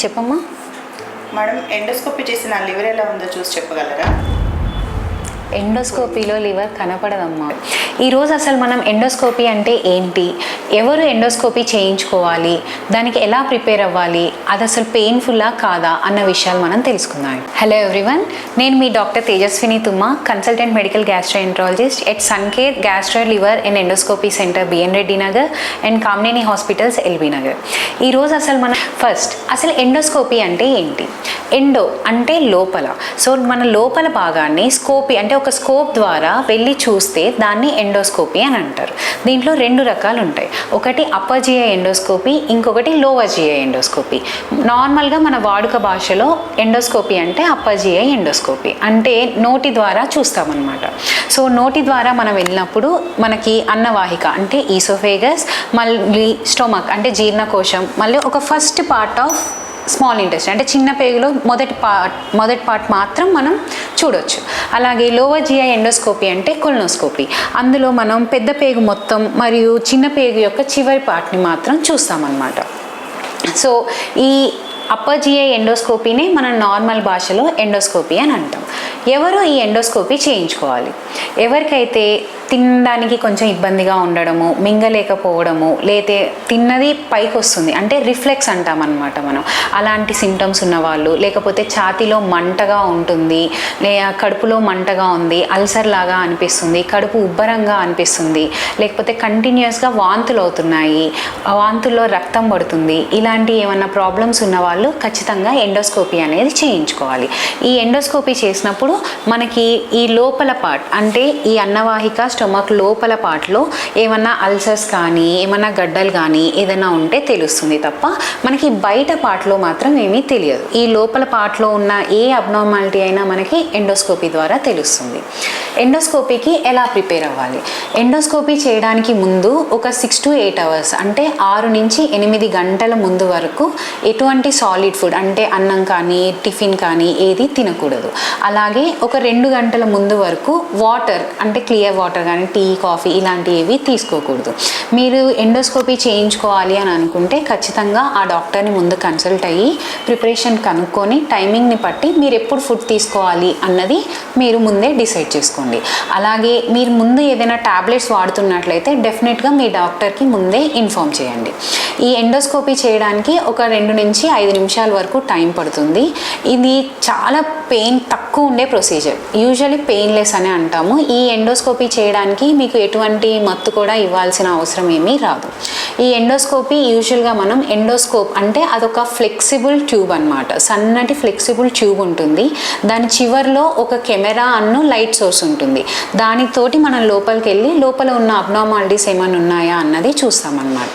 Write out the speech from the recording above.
చెప్పమ్మా. Madam, endoscopy చేసి నా లివర్ ఎలా ఉందో చూసి చెప్పగలరా? ఎండోస్కోపీలో లివర్ కనపడదమ్మా. ఈరోజు అసలు మనం ఎండోస్కోపీ అంటే ఏంటి, ఎవరు ఎండోస్కోపీ చేయించుకోవాలి, దానికి ఎలా ప్రిపేర్ అవ్వాలి, అది అసలు పెయిన్ఫుల్లా కాదా అన్న విషయాలు మనం తెలుసుకుందాం. హలో ఎవ్రీవన్, నేను మీ doctor Tejaswini Thumma, consultant medical gastroenterologist at Suncare gastro liver and endoscopy centre BN Reddy Nagar and Kamineni hospitals LB Nagar. ఈరోజు అసలు మనం అసలు ఎండోస్కోపీ అంటే ఏంటి? ఎండో అంటే లోపల. సో మన లోపల భాగాన్ని స్కోపీ అంటే ఒక స్కోప్ ద్వారా వెళ్ళి చూస్తే దాన్ని ఎండోస్కోపీ అని అంటారు. దీంట్లో రెండు రకాలు ఉంటాయి. ఒకటి అప్పర్ జిఐ ఎండోస్కోపీ, ఇంకొకటి లోవర్ జిఐ ఎండోస్కోపీ. నార్మల్గా మన వాడుక భాషలో ఎండోస్కోపీ అంటే అప్పర్ జిఐ ఎండోస్కోపీ, అంటే నోటి ద్వారా చూస్తామన్నమాట. సో నోటి ద్వారా మనం వెళ్ళినప్పుడు మనకి అన్నవాహిక అంటే ఈసోఫేగస్, మళ్ళీ స్టొమక్ అంటే జీర్ణకోశం, మళ్ళీ ఒక first part of small intestine అంటే చిన్న పేగులో మొదటి పార్ట్ మాత్రం మనం చూడొచ్చు. అలాగే లోవర్ జిఐ ఎండోస్కోపీ అంటే కొలనోస్కోపీ, అందులో మనం పెద్ద పేగు మొత్తం మరియు చిన్న పేగు యొక్క చివరి పార్ట్ని మాత్రం చూస్తామన్నమాట. సో ఈ అప్పర్ జిఐ ఎండోస్కోపీనే మనం నార్మల్ భాషలో ఎండోస్కోపీ అని అంటాం. ఎవరు ఈ ఎండోస్కోపీ చేయించుకోవాలి? ఎవరికైతే తినడానికి కొంచెం ఇబ్బందిగా ఉండడము, మింగలేకపోవడము, లేతే తిన్నది పైకి వస్తుంది అంటే రిఫ్లెక్స్ అంటామన్నమాట మనం, అలాంటి సిమ్టమ్స్ ఉన్నవాళ్ళు, లేకపోతే ఛాతీలో మంటగా ఉంటుంది, కడుపులో మంటగా ఉంది, అల్సర్ లాగా అనిపిస్తుంది, కడుపు ఉబ్బరంగా అనిపిస్తుంది, లేకపోతే కంటిన్యూస్గా వాంతులు అవుతున్నాయి, వాంతుల్లో రక్తం పడుతుంది, ఇలాంటి ఏమన్నా ప్రాబ్లమ్స్ ఉన్నవాళ్ళు ఖచ్చితంగా ఎండోస్కోపీ అనేది చేయించుకోవాలి. ఈ ఎండోస్కోపీ చేసినప్పుడు మనకి ఈ లోపల పార్ట్ అంటే ఈ అన్నవాహిక స్టొమక్ లోపల పార్ట్లో ఏమన్నా అల్సర్స్ కానీ ఏమన్నా గడ్డలు కానీ ఏదైనా ఉంటే తెలుస్తుంది తప్ప మనకి బయట పార్ట్లో మాత్రం ఏమీ తెలియదు. ఈ లోపల పార్ట్లో ఉన్న ఏ అబ్నార్మాలిటీ అయినా మనకి ఎండోస్కోపీ ద్వారా తెలుస్తుంది. ఎండోస్కోపీకి ఎలా ప్రిపేర్ అవ్వాలి? ఎండోస్కోపీ చేయడానికి ముందు ఒక 6 to 8 hours అంటే 6 నుంచి 8 గంటల ముందు వరకు ఎటువంటి సాలిడ్ ఫుడ్ అంటే అన్నం కానీ టిఫిన్ కానీ ఏది తినకూడదు. అలాగే ఒక 2 గంటల ముందు వరకు వాటర్ అంటే క్లియర్ వాటర్ కానీ టీ, కాఫీ ఇలాంటివి ఏవి తీసుకోకూడదు. మీరు ఎండోస్కోపీ చేయించుకోవాలి అని అనుకుంటే ఖచ్చితంగా ఆ డాక్టర్ని ముందు కన్సల్ట్ అయ్యి ప్రిపరేషన్ కనుక్కొని టైమింగ్ని బట్టి మీరు ఎప్పుడు ఫుడ్ తీసుకోవాలి అన్నది మీరు ముందే డిసైడ్ చేసుకోండి. అలాగే మీరు ముందు ఏదైనా టాబ్లెట్స్ వాడుతున్నట్లయితే డెఫినెట్గా మీ డాక్టర్కి ముందే ఇన్ఫామ్ చేయండి. ఈ ఎండోస్కోపీ చేయడానికి ఒక 2 నుంచి 5 నిమిషాల వరకు టైం పడుతుంది. ఇది చాలా పెయిన్ తక్కువ ఉండే ప్రొసీజర్, యూజువల్లీ పెయిన్లెస్ అని అంటాము. ఈ ఎండోస్కోపీ చేయడానికి మీకు ఎటువంటి మత్తు కూడా ఇవ్వాల్సిన అవసరం ఏమీ రాదు. ఈ ఎండోస్కోపీ యూజువల్గా మనం ఎండోస్కోప్ అంటే అదొక ఫ్లెక్సిబుల్ ట్యూబ్ అనమాట, సన్నటి ఫ్లెక్సిబుల్ ట్యూబ్ ఉంటుంది. దాని చివరిలో ఒక కెమెరా అన్ను లైట్ సోర్స్ ఉంటుంది. దానితోటి మనం లోపలికి వెళ్ళి లోపల ఉన్న అబ్నార్మాలిటీస్ ఏమైనా ఉన్నాయా అన్నది చూస్తామన్నమాట.